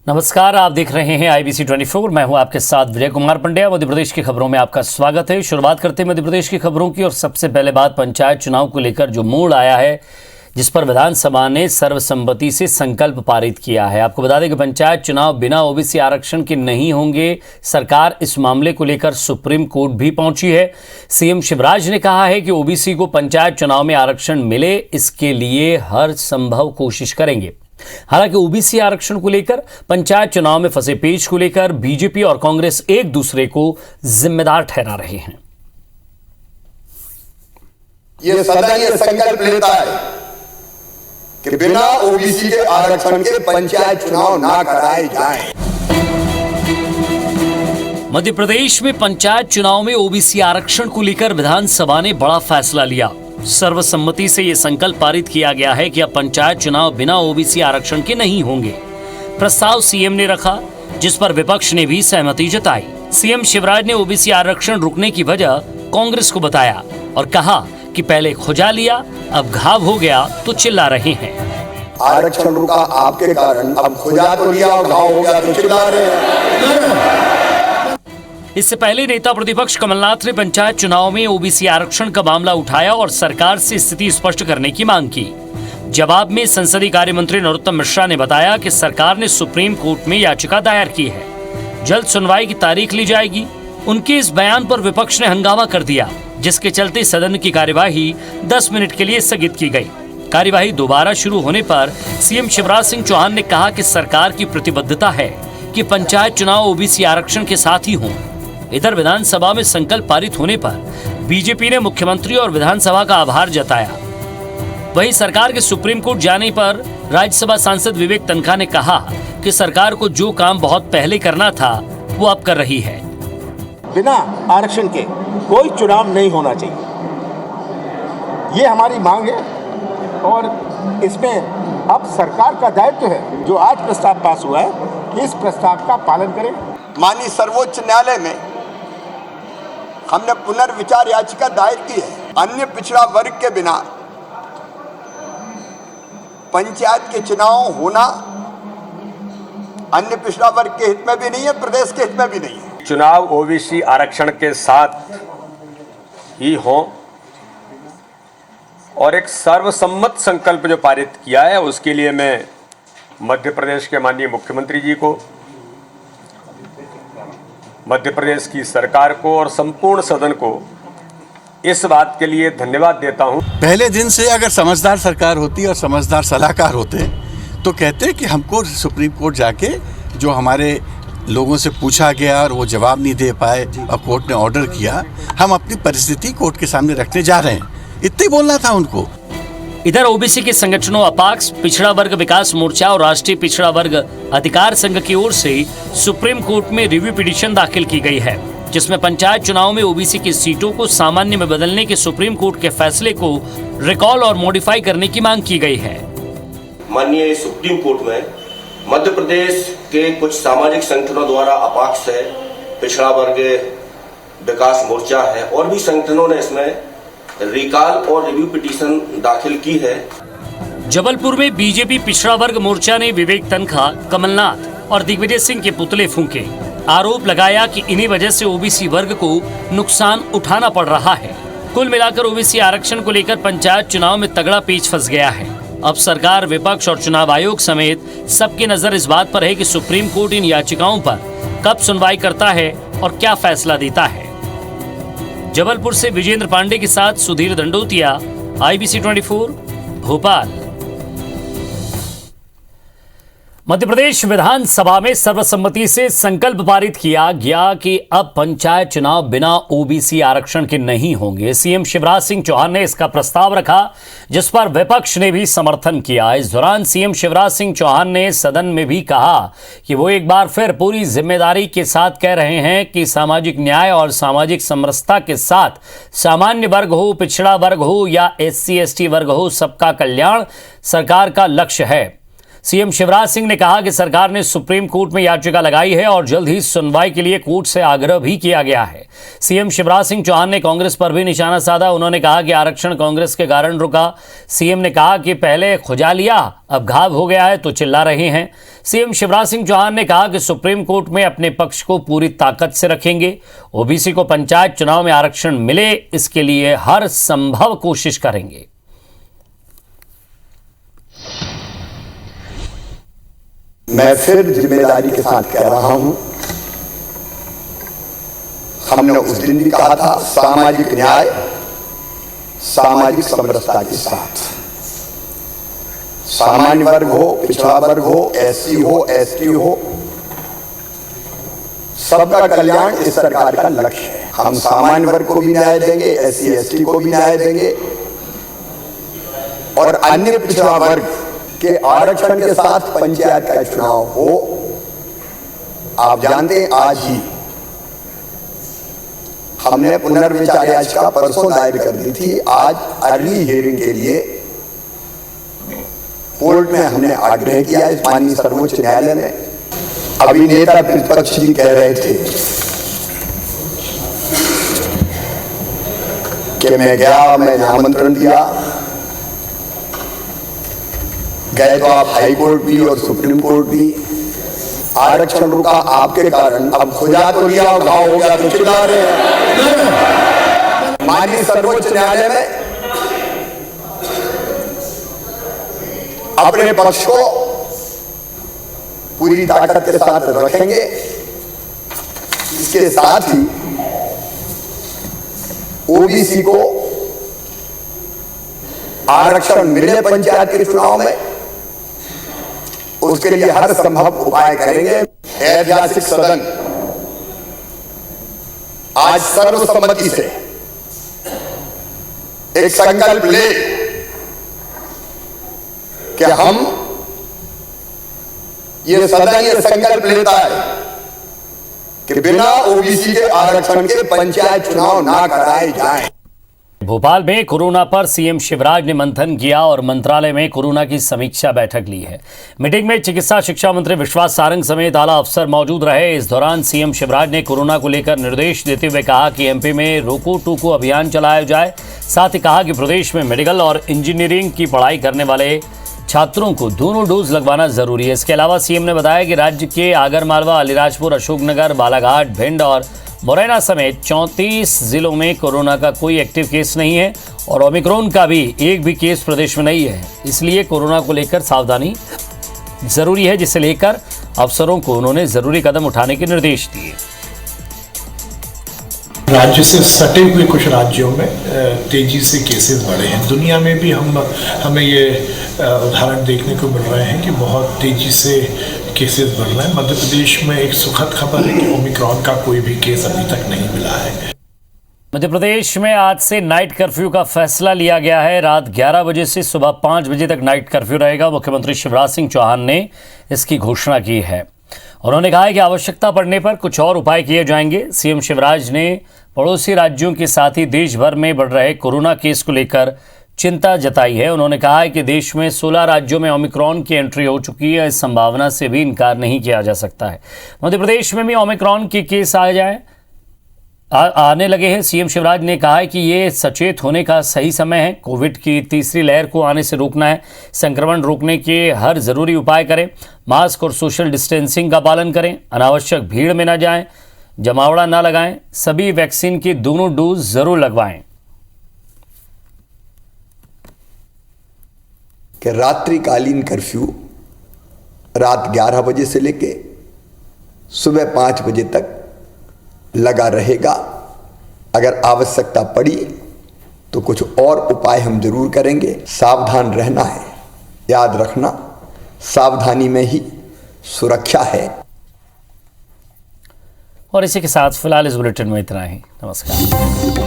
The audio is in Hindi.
नमस्कार, आप देख रहे हैं IBC 24। मैं हूं आपके साथ विजय कुमार पंड्या। मध्य प्रदेश की खबरों में आपका स्वागत है। शुरुआत करते हैं मध्य प्रदेश की खबरों की, और सबसे पहले बात पंचायत चुनाव को लेकर जो मोड़ आया है, जिस पर विधानसभा ने सर्वसम्मति से संकल्प पारित किया है। आपको बता दें कि पंचायत चुनाव बिना OBC आरक्षण के नहीं होंगे। सरकार इस मामले को लेकर सुप्रीम कोर्ट भी पहुंची है। CM शिवराज ने कहा है कि OBC को पंचायत चुनाव में आरक्षण मिले, इसके लिए हर संभव कोशिश करेंगे। हालांकि OBC आरक्षण को लेकर पंचायत चुनाव में फंसे पेच को लेकर बीजेपी और कांग्रेस एक दूसरे को जिम्मेदार ठहरा रहे हैं। ये सदन ये संकल्प लेता है कि बिना OBC के आरक्षण के पंचायत चुनाव ना कराए जाएं। मध्य प्रदेश में पंचायत चुनाव में OBC आरक्षण को लेकर विधानसभा ने बड़ा फैसला लिया। सर्वसम्मति से यह संकल्प पारित किया गया है कि अब पंचायत चुनाव बिना OBC आरक्षण के नहीं होंगे। प्रस्ताव CM ने रखा, जिस पर विपक्ष ने भी सहमति जताई। CM शिवराज ने OBC आरक्षण रुकने की वजह कांग्रेस को बताया और कहा कि पहले खुजा लिया, अब घाव हो गया तो चिल्ला रहे हैं। आरक्षण रुका आपके कारण, अब खुजा तो लिया और घाव हो गया तो चिल्ला रहे हैं। इससे पहले नेता प्रतिपक्ष कमलनाथ ने पंचायत चुनाव में OBC आरक्षण का मामला उठाया और सरकार से स्थिति स्पष्ट करने की मांग की। जवाब में संसदीय कार्य मंत्री नरोत्तम मिश्रा ने बताया कि सरकार ने सुप्रीम कोर्ट में याचिका दायर की है, जल्द सुनवाई की तारीख ली जाएगी। उनके इस बयान पर विपक्ष ने हंगामा कर दिया, जिसके चलते सदन की कार्यवाही 10 मिनट के लिए स्थगित की गई। कार्यवाही दोबारा शुरू होने पर CM शिवराज सिंह चौहान ने कहा कि सरकार की प्रतिबद्धता है कि पंचायत चुनाव OBC आरक्षण के साथ ही हों। इधर विधानसभा में संकल्प पारित होने पर बीजेपी ने मुख्यमंत्री और विधानसभा का आभार जताया। वहीं सरकार के सुप्रीम कोर्ट जाने पर राज्यसभा सांसद विवेक तनखा ने कहा कि सरकार को जो काम बहुत पहले करना था वो अब कर रही है। बिना आरक्षण के कोई चुनाव नहीं होना चाहिए, ये हमारी मांग है। और इसमें अब सरकार का दायित्व है, जो आज प्रस्ताव पास हुआ है, इस प्रस्ताव का पालन करें। माननीय सर्वोच्च न्यायालय में हमने पुनर्विचार याचिका दायर की है। अन्य पिछड़ा वर्ग के बिना पंचायत के चुनाव होना अन्य पिछड़ा वर्ग के हित में भी नहीं है, प्रदेश के हित में भी नहीं है। चुनाव OBC आरक्षण के साथ ही हो और एक सर्वसम्मत संकल्प जो पारित किया है, उसके लिए मैं मध्य प्रदेश के माननीय मुख्यमंत्री जी को, मध्य प्रदेश की सरकार को और संपूर्ण सदन को इस बात के लिए धन्यवाद देता हूं। पहले दिन से अगर समझदार सरकार होती और समझदार सलाहकार होते तो कहते कि हमको सुप्रीम कोर्ट जाके जो हमारे लोगों से पूछा गया और वो जवाब नहीं दे पाए और कोर्ट ने ऑर्डर किया, हम अपनी परिस्थिति कोर्ट के सामने रखने जा रहे हैं, इतना ही बोलना था उनको। इधर OBC के संगठनों अपाक्स, पिछड़ा वर्ग विकास मोर्चा और राष्ट्रीय पिछड़ा वर्ग अधिकार संघ की ओर से सुप्रीम कोर्ट में रिव्यू पिटीशन दाखिल की गई है, जिसमें पंचायत चुनाव में OBC की सीटों को सामान्य में बदलने के सुप्रीम कोर्ट के फैसले को रिकॉल और मॉडिफाई करने की मांग की गई है। माननीय सुप्रीम कोर्ट में मध्य प्रदेश के कुछ सामाजिक संगठनों द्वारा अपाक्स है, पिछड़ा वर्ग विकास मोर्चा है और भी संगठनों ने इसमें रिकॉल और रिव्यू पिटीशन दाखिल की है। जबलपुर में बीजेपी पिछड़ा वर्ग मोर्चा ने विवेक तनखा, कमलनाथ और दिग्विजय सिंह के पुतले फूंके। आरोप लगाया कि इन्हीं वजह से OBC वर्ग को नुकसान उठाना पड़ रहा है। कुल मिलाकर OBC आरक्षण को लेकर पंचायत चुनाव में तगड़ा पेच फंस गया है। अब सरकार, विपक्ष और चुनाव आयोग समेत सबकी नजर इस बात पर है कि सुप्रीम कोर्ट इन याचिकाओं पर कब सुनवाई करता है और क्या फैसला देता है। जबलपुर से विजेंद्र पांडे के साथ सुधीर दंडोतिया, IBC 24, भोपाल। मध्य प्रदेश विधानसभा में सर्वसम्मति से संकल्प पारित किया गया कि अब पंचायत चुनाव बिना OBC आरक्षण के नहीं होंगे। CM शिवराज सिंह चौहान ने इसका प्रस्ताव रखा, जिस पर विपक्ष ने भी समर्थन किया। इस दौरान CM शिवराज सिंह चौहान ने सदन में भी कहा कि वो एक बार फिर पूरी जिम्मेदारी के साथ कह रहे हैं कि सामाजिक न्याय और सामाजिक समरसता के साथ सामान्य वर्ग हो, पिछड़ा वर्ग हो या SC ST वर्ग हो, सबका कल्याण सरकार का लक्ष्य है। CM शिवराज सिंह ने कहा कि सरकार ने सुप्रीम कोर्ट में याचिका लगाई है और जल्द ही सुनवाई के लिए कोर्ट से आग्रह भी किया गया है। सीएम शिवराज सिंह चौहान ने कांग्रेस पर भी निशाना साधा। उन्होंने कहा कि आरक्षण कांग्रेस के कारण रुका। सीएम ने कहा कि पहले खुजा लिया, अब घाव हो गया है तो चिल्ला रहे हैं। सीएम शिवराज सिंह चौहान ने कहा कि सुप्रीम कोर्ट में अपने पक्ष को पूरी ताकत से रखेंगे। ओबीसी को पंचायत चुनाव में आरक्षण मिले, इसके लिए हर संभव कोशिश करेंगे। मैं फिर जिम्मेदारी के साथ कह रहा हूं, हमने उस दिन भी कहा था, सामाजिक न्याय सामाजिक समरसता के साथ। सामान्य वर्ग हो, पिछड़ा वर्ग हो, एससी हो, एसटी हो, सबका कल्याण इस सरकार का लक्ष्य है। हम सामान्य वर्ग को भी न्याय देंगे, एससी एसटी को भी न्याय देंगे और अन्य पिछड़ा वर्ग के आरक्षण के साथ पंचायत का चुनाव हो। आप जानते हैं, आज ही हमने पुनर्विचार याचिका परसों दायर कर दी थी। आज अर्ली हियरिंग के लिए कोर्ट में हमने आग्रह किया इस माननीय सर्वोच्च न्यायालय में। अभी नेता प्रतिपक्ष जी कह रहे थे कि मैं गया, मैंने आमंत्रण दिया, गए तो आप हाई कोर्ट भी और सुप्रीम कोर्ट भी। आरक्षण रुका आपके कारण, अब खुजा तो लिया और घाव हो गया तो चिल्ला रहे हैं। माननीय सर्वोच्च न्यायालय में अपने पक्ष को पूरी ताकत के साथ रखेंगे। इसके साथ ही ओबीसी को आरक्षण मिले पंचायत के चुनाव में, उसके लिए हर संभव उपाय करेंगे। ऐतिहासिक सदन आज सर्वसम्मति से एक संकल्प ले कि हम ये सदन ये संकल्प लेता है कि बिना ओबीसी के आरक्षण के पंचायत चुनाव ना कराए जाएं। भोपाल में कोरोना पर सीएम शिवराज ने मंथन किया और मंत्रालय में कोरोना की समीक्षा बैठक ली है। मीटिंग में चिकित्सा शिक्षा मंत्री विश्वास सारंग समेत आला अफसर मौजूद रहे। इस दौरान सीएम शिवराज ने कोरोना को लेकर निर्देश देते हुए कहा कि एमपी में रोको टोको अभियान चलाया जाए। साथ ही कहा कि प्रदेश में मेडिकल और इंजीनियरिंग की पढ़ाई करने वाले छात्रों को दोनों डोज लगवाना जरूरी है। इसके अलावा सीएम ने बताया कि राज्य के आगरमालवा, अलीराजपुर, अशोकनगर, बालाघाट, भिंड और मुरैना समेत 34 जिलों में कोरोना का कोई एक्टिव केस नहीं है और ओमिक्रॉन का भी एक भी केस प्रदेश में नहीं है। इसलिए कोरोना को लेकर सावधानी जरूरी है, जिसे लेकर अफसरों को उन्होंने जरूरी कदम उठाने के निर्देश दिए। राज्य से सटे हुए कुछ राज्यों में तेजी से केसेस बढ़े हैं। दुनिया में भी हमें ये उदाहरण देखने को मिल रहे हैं कि बहुत तेजी से केसेस बढ़ रहे हैं। मध्य प्रदेश में एक सुखद खबर है कि ओमिक्रॉन का कोई भी केस अभी तक नहीं मिला है। मध्य प्रदेश में आज से नाइट कर्फ्यू का फैसला लिया गया है। रात 11 बजे से सुबह 5 बजे तक नाइट कर्फ्यू रहेगा। मुख्यमंत्री शिवराज सिंह चौहान ने इसकी घोषणा की है। उन्होंने कहा है कि आवश्यकता पड़ने पर कुछ और उपाय किए जाएंगे। सीएम शिवराज ने पड़ोसी राज्यों के साथ ही देश भर में बढ़ रहे कोरोना केस को लेकर चिंता जताई है। उन्होंने कहा है कि देश में 16 राज्यों में ओमिक्रॉन की एंट्री हो चुकी है। इस संभावना से भी इनकार नहीं किया जा सकता है। मध्य प्रदेश में भी ओमिक्रॉन के केस आने लगे हैं। सीएम शिवराज ने कहा है कि ये सचेत होने का सही समय है। कोविड की तीसरी लहर को आने से रोकना है। संक्रमण रोकने के हर जरूरी उपाय करें। मास्क और सोशल डिस्टेंसिंग का पालन करें। अनावश्यक भीड़ में न जाएं। जमावड़ा न लगाएं। सभी वैक्सीन की दोनों डोज जरूर लगवाएं। कि रात्रिकालीन कर्फ्यू रात 11 बजे से लेके सुबह 5 बजे तक लगा रहेगा। अगर आवश्यकता पड़ी तो कुछ और उपाय हम जरूर करेंगे। सावधान रहना है, याद रखना सावधानी में ही सुरक्षा है। और इसी के साथ फिलहाल इस बुलेटिन में इतना ही। नमस्कार।